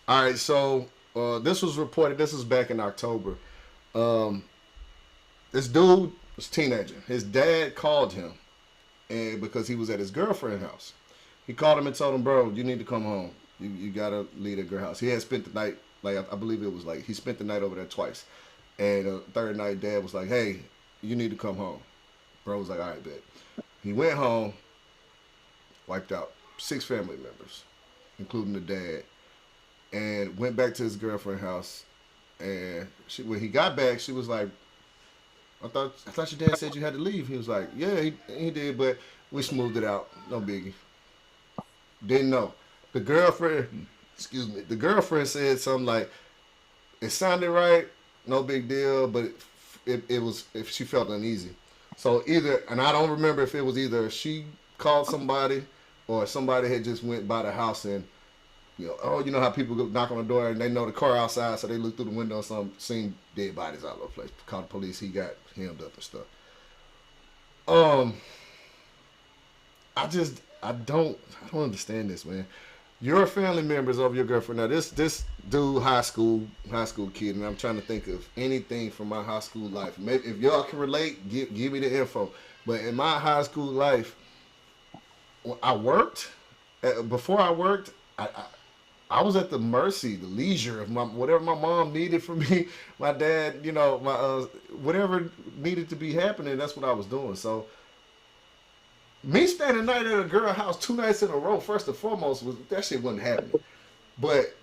All right, so this was reported. This was back in October. Um, this dude was a teenager. His dad called him, and because he was at his girlfriend's house, he called him and told him, "Bro, you need to come home. You gotta leave the girl house." He had spent the night, like I believe it was like he spent the night over there twice, and third night, dad was like, "Hey, you need to come home." Bro was like, "All right, bet." He went home, wiped out six family members, including the dad, and went back to his girlfriend's house. And when he got back, she was like, I thought your dad said you had to leave." He was like, "Yeah, he did, but we smoothed it out. No biggie." Didn't know. The girlfriend, excuse me, the girlfriend said something like, "It sounded right, no big deal, but it was if she felt uneasy." So either, and I don't remember if it was either she called somebody or somebody had just went by the house and oh, you know how people go knock on the door and they know the car outside, so they look through the window and some seen dead bodies all over the place. Called the police. He got hemmed up and stuff. Um, I don't understand this, man. Your family members of your girlfriend. Now this dude high school kid, and I'm trying to think of anything from my high school life. Maybe if y'all can relate, give me the info. But in my high school life, I worked. Before I worked, I was at the mercy, the leisure of my whatever my mom needed from me, my dad, my whatever needed to be happening. That's what I was doing. So me spending the night at a girl house 2 nights in a row, first and foremost, was that shit wasn't happening. But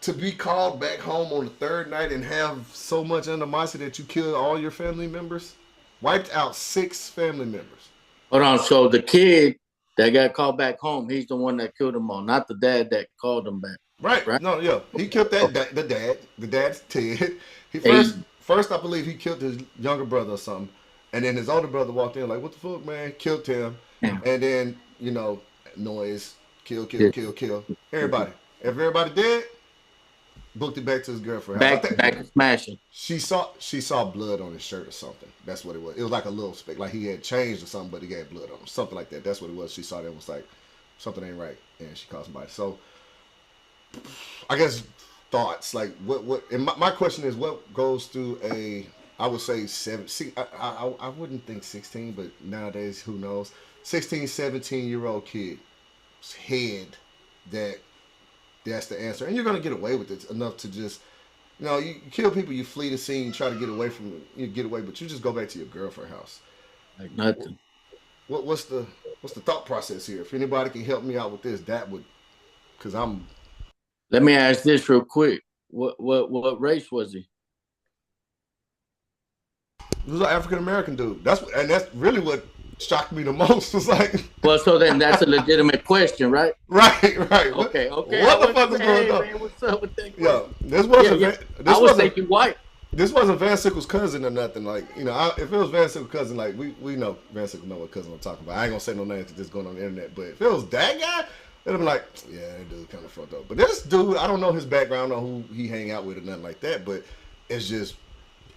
to be called back home on the third night and have so much animosity that you killed all your family members, wiped out six family members. Hold on. So the kid that got called back home, he's the one that killed him all, not the dad that called him back, Right? right? No, yeah, he killed that Okay. the dad. The dad's Ted. He first Hey, first I believe he killed his younger brother or something, and then his older brother walked in like, "What the fuck, man?" Killed him, yeah. and then noise, kill, kill, Yeah. kill, kill. Everybody, if everybody dead, booked it back to his girlfriend's house. I Back think back to smashing. she saw blood on his shirt or something. That's what it was. It was like a little speck, like he had changed or something, but he had blood on him, something like that. That's what it was. She saw that and was like, something ain't right, and she called somebody. So I guess thoughts like what and my question is what goes through a I would say seven. See, I wouldn't think 16, but nowadays who knows? 16, 17-year-old kid's head that that's the answer, and you're gonna get away with it enough to just you kill people, you flee the scene, try to get away from it, you get away, but you just go back to your girlfriend's house. Like nothing. What's the thought process here? If anybody can help me out with this, that would because I'm Let me ask this real quick. What race was he? This was an African American dude. That's really what shocked me the most. Was like, Well, so then that's a legitimate question, right? right, right. What Okay, okay. I what the was fuck is going hey on? man, what's up with that Yo, question? this Yeah, wasn't yeah. I this was wasn't thinking white. this wasn't Van Sickle's cousin or nothing. Like if it was Van Sickle's cousin, like we know Van Sickle know what cousin I'm talking about. I ain't gonna say no names because it's going on the internet. But if it was that guy, it'd be like, yeah, that dude kind of fucked up. But this dude, I don't know his background or who he hang out with or nothing like that. But it's just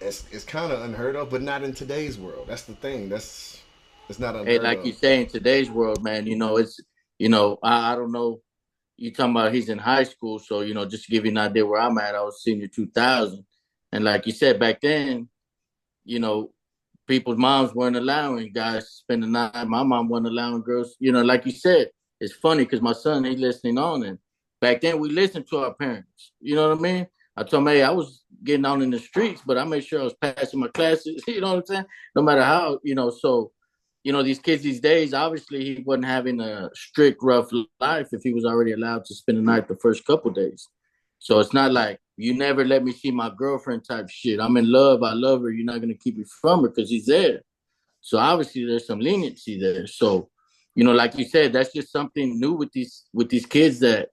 it's kind of unheard of, but not in today's world. That's the thing. It's not Hey, unheard like of. you say, in today's world, man, it's I don't know. You talking about he's in high school, so just to give you an idea where I'm at, I was senior 2000, and like you said back then, you know, people's moms weren't allowing guys to spend the night. My mom wasn't allowing girls. Like you said, it's funny because my son he's listening on, and back then we listened to our parents. You know what I mean? I told him, hey, I was getting out in the streets, but I made sure I was passing my classes. You know what I'm saying? No matter how, so these kids these days, obviously he wasn't having a strict, rough life if he was already allowed to spend the night the first couple days. So it's not like you never let me see my girlfriend type shit. I'm in love. I love her. You're not gonna keep me from her because he's there. So obviously there's some leniency there. So, like you said, that's just something new with these kids that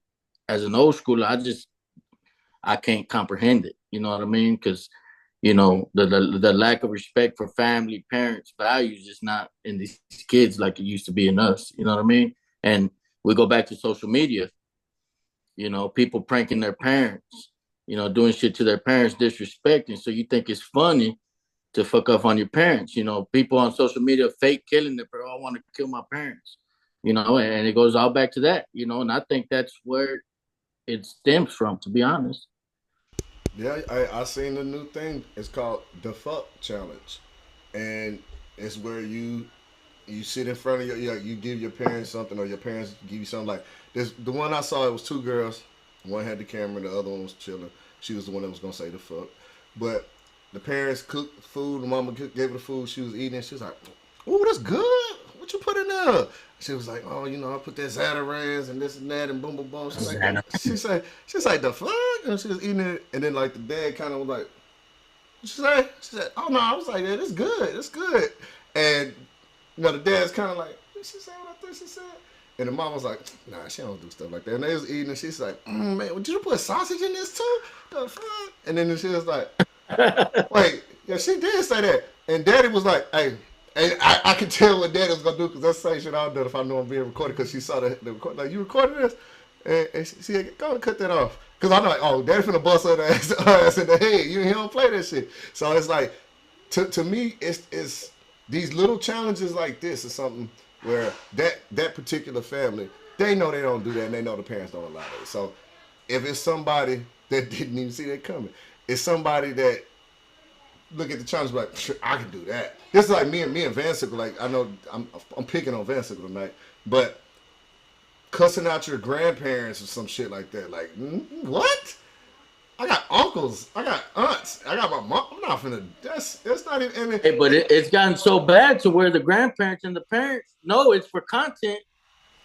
as an old schooler, I can't comprehend it. You know what I mean? Because the lack of respect for family, parents, values is not in these kids like it used to be in us. You know what I mean? And we go back to social media. People pranking their parents. Doing shit to their parents, disrespecting. So you think it's funny to fuck up on your parents. People on social media fake killing their parents. Oh, I want to kill my parents. And it goes all back to that. And I think that's where it stems from, to be honest. Yeah, I seen the new thing. It's called the fuck challenge, and it's where you sit in front of you give your parents something, or your parents give you something. Like this, the one I saw, it was two girls. One had the camera, the other one was chilling. She was the one that was gonna say the fuck. But the parents cooked food. The mama gave her the food. She was eating. She was like, "Oh, that's good. What you put in there?" She was like, "Oh, I put that Zatarans and this and that and boom, boom, boom." She's like, she's like, "The fuck?" And she was eating it, and then like the dad kind of was like, She said, "Oh no." I was like, "Yeah, it's good. It's good." And the dad's kind of like, "Did she say what I thought she said?" And the mom was like, "Nah, she don't do stuff like that." And they was eating, and she's like, "Man, did you put sausage in this too? The fuck?" And then she was like, "Wait, yeah, she did say that." And Daddy was like, "Hey." And I could tell what Daddy was gonna do because that's the same shit I've done if I know I'm being recorded. Because she saw the record, like, "You recorded this?" And she said, "Go and cut that off." Because I'm like, "Oh, Daddy finna bust her ass in the head. He don't play that shit." So it's like, to me, it's these little challenges like this is something where that particular family, they know they don't do that, and they know the parents don't allow it. So if it's somebody that didn't even see that coming, it's somebody that look at the challenge like, "Sure, I can do that." This is like me and Vansicle. Like, I know I'm picking on Vansicle tonight, but cussing out your grandparents or some shit like that. Like, what? I got uncles, I got aunts, I got my mom. I'm not finna. That's not even. I mean, Hey, but it's gotten so bad to where the grandparents and the parents know it's for content,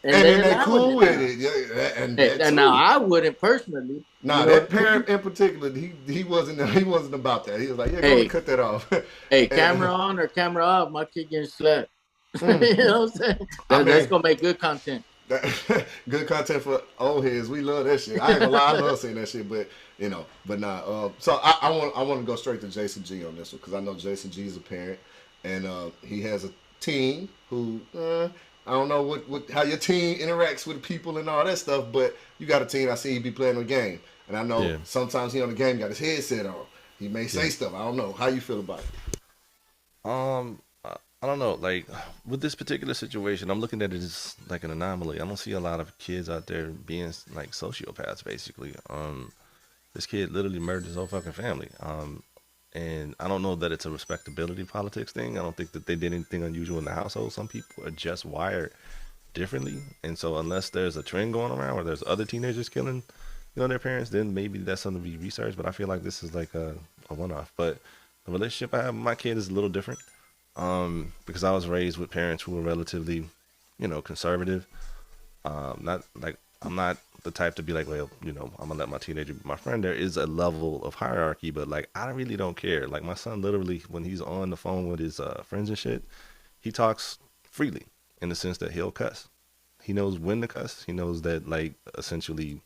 and and they then they allowing cool it with now. it, yeah, and Hey, that and now too. I wouldn't personally, you Nah, know that what I parent mean? in particular, he wasn't about that. He was like, "Yeah, go and Hey, cut that off." hey, camera And on or camera off, my kid getting slapped. mm, You know what I'm saying? I That's mean, gonna make good content. good content for old heads. We love that shit. I ain't gonna lie, I love seeing that shit. But nah. So I want to go straight to Jason G on this one because I know Jason G is a parent, and he has a team who I don't know what how your team interacts with people and all that stuff, but you got a team. I see he be playing the game, and I know Yeah, sometimes he on the game got his headset on. He may say yeah. stuff. I don't know how you feel about it. I don't know. Like with this particular situation, I'm looking at it as like an anomaly. I don't see a lot of kids out there being like sociopaths. Basically, this kid literally murdered his whole fucking family. And I don't know that it's a respectability politics thing. I don't think that they did anything unusual in the household. Some people are just wired differently, and so unless there's a trend going around where there's other teenagers killing, their parents, then maybe that's something to be researched. But I feel like this is like a one-off. But the relationship I have with my kid is a little different, because I was raised with parents who were relatively, conservative. Not like I'm not the type to be like, well, I'm gonna let my teenager be my friend. There is a level of hierarchy, but like I really don't care. Like my son, literally, when he's on the phone with his friends and shit, he talks freely in the sense that he'll cuss. He knows when to cuss. He knows that like essentially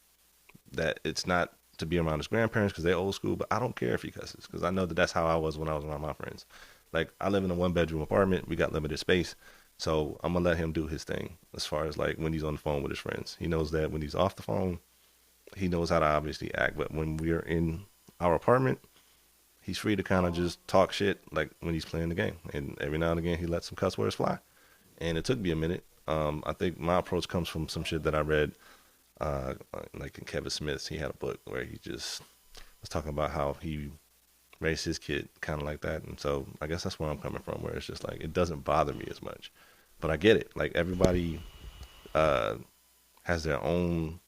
that it's not to be around his grandparents because they're old school. But I don't care if he cusses because I know that that's how I was when I was around my friends. Like I live in a 1 bedroom apartment. We got limited space. So I'm gonna let him do his thing as far as like when he's on the phone with his friends. He knows that when he's off the phone, he knows how to obviously act. But when we're in our apartment, he's free to kind of just talk shit like when he's playing the game. And every now and again, he lets some cuss words fly. And it took me a minute. I think my approach comes from some shit that I read, like in Kevin Smith's. He had a book where he just was talking about how he raised his kid kind of like that. And so I guess that's where I'm coming from, where it's just like it doesn't bother me as much. But I get it. Like everybody uh, has their own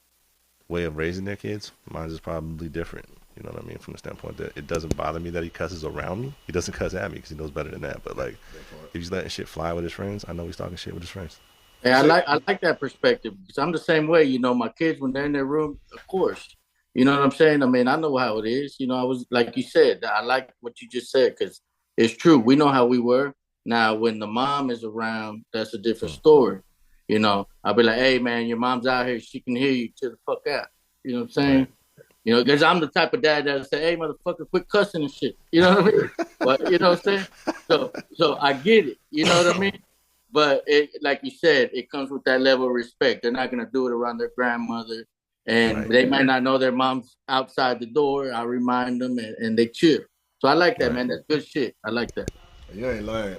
way of raising their kids. Mine is probably different. You know what I mean? From the standpoint that it doesn't bother me that he cusses around me. He doesn't cuss at me because he knows better than that. But like, That part. if he's letting shit fly with his friends, I know he's talking shit with his friends. Hey, I So, like I like that perspective because I'm the same way. My kids when they're in their room, of course. You know what I'm saying? I mean, I know how it is. I was like you said. I like what you just said because it's true. We know how we were. Now, when the mom is around, that's a different Hmm. story. I'll be like, "Hey, man, your mom's out here. She can hear you to the fuck out." You know what I'm saying? Right. Because I'm the type of dad that'll say, "Hey, motherfucker, quit cussing and shit." You know what I mean? But you know what I'm saying? So I get it. You know what I mean? But like you said, it comes with that level of respect. They're not gonna do it around their grandmother, and Right. they might not know their mom's outside the door. I remind them, and they chill. So I like that, Right. man. That's good shit. I like that. you ain't lying.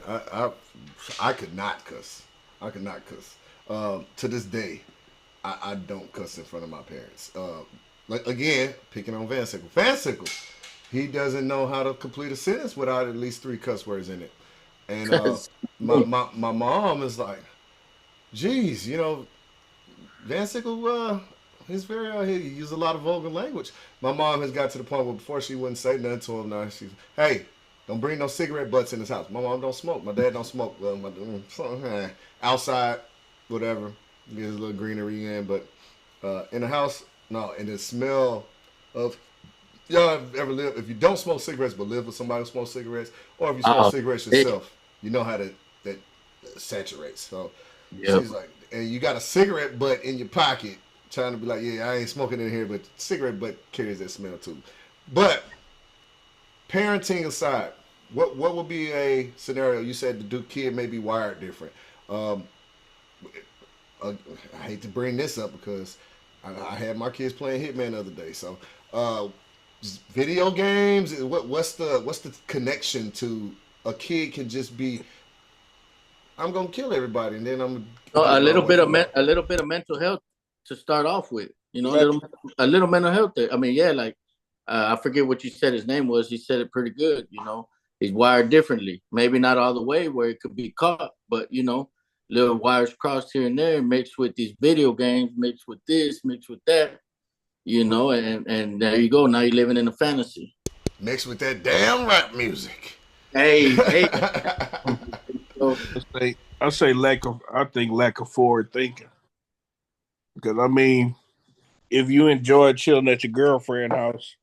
I could not cuss. I could not cuss. To this day, I don't cuss in front of my parents. like again, picking on Van Sickle. Van Sickle, he doesn't know how to complete a sentence without at least 3 cuss words in it. And my mom is like, geez, Van Sickle, he's very he uses a lot of vulgar language. My mom has got to the point where before she wouldn't say nothing to him. Now she's, hey, don't bring no cigarette butts in this house. My mom don't smoke. My dad don't smoke. Well, outside, whatever. There's a little greenery in, but in the house, no. And the smell of y'all ever live? If you don't smoke cigarettes but live with somebody who smokes cigarettes, or if you smoke cigarettes yourself, you know how that saturates. So she's like, and you got a cigarette butt in your pocket, trying to be like, yeah, I ain't smoking in here, but cigarette butt carries that smell too. But parenting aside, what would be a scenario? You said the kid may be wired different. I hate to bring this up because I had my kids playing Hitman the other day. So, video games. What's the connection to a kid can just be, I'm gonna kill everybody, and then I'm a little bit of mental health to start off with. A little mental health there. I mean, yeah, like I forget what you said his name was. He said it pretty good. He's wired differently. Maybe not all the way where it could be caught, but little wires crossed here and there, mixed with these video games, mixed with this, mixed with that. And there you go. Now you're living in a fantasy. Mixed with that damn rap music. Hey. I think lack of forward thinking. Because I mean, if you enjoy chilling at your girlfriend's house,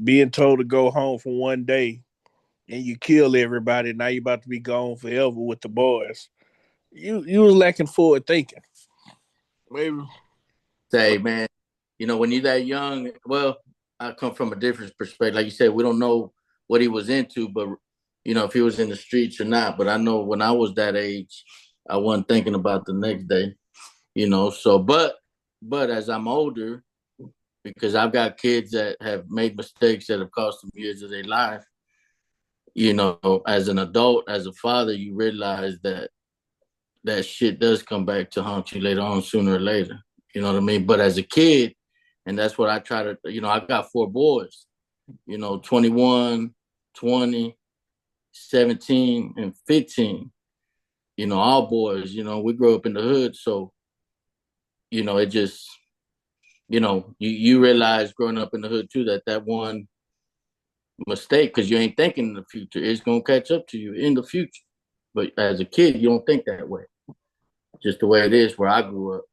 being told to go home for one day, and you kill everybody, now you're about to be gone forever with the boys. You was lacking forward thinking. Maybe. Say, man, when you're that young, well, I come from a different perspective. Like you said, we don't know what he was into, but if he was in the streets or not. But I know when I was that age, I wasn't thinking about the next day. So but as I'm older, because I've got kids that have made mistakes that have cost them years of their life, as an adult, as a father, you realize that shit does come back to haunt you later on, sooner or later. You know what I mean? But as a kid, and that's what I try to, I got 4 boys, 21, 20, 17, and 15. All boys, we grew up in the hood. So, it just, you realize growing up in the hood too, that one mistake, because you ain't thinking in the future, it's going to catch up to you in the future. But as a kid, you don't think that way. Just the way it is where I grew up,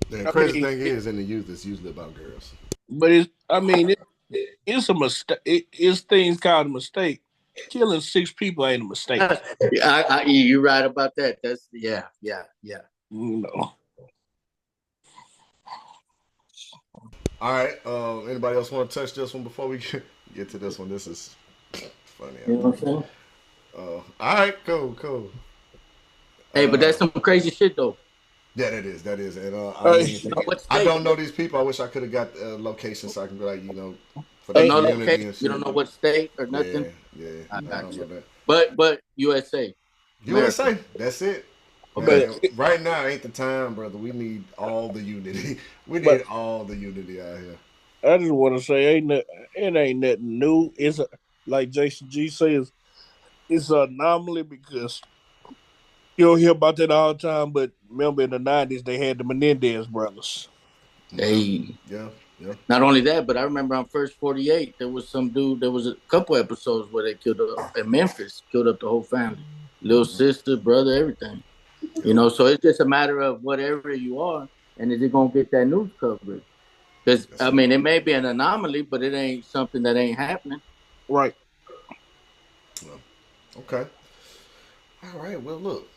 The crazy thing is, in the youth, it's usually about girls. But it's a mistake. It's things called a mistake. Killing 6 people ain't a mistake. You're right about that. That's yeah. All right. Anybody else want to touch this one before we get to this one? This is funny. You know what I'm saying? All right. Cool. Hey, but that's some crazy shit though. Yeah, that is. And I don't know these people. I wish I could have got a location so I can be like, for the community and shit. You don't know what state or nothing. Yeah. I got you. But USA. USA. That's it. Okay. Man, right now ain't the time, brother. We need all the unity. We need all the unity out here. I just want to say, it ain't nothing new. It's like Jason G says, it's an anomaly because you don't hear about that all the time. But remember, in the 90s, they had the Menendez brothers. Hey. Yeah. Not only that, but I remember on First 48, there was some dude. There was a couple episodes where they killed up in Memphis, killed up the whole family, little sister, brother, everything. So it's just a matter of what area you are, and is it gonna get that news coverage? Because I mean, it may be an anomaly, but it ain't something that ain't happening. Right. Okay. All right. Well, look.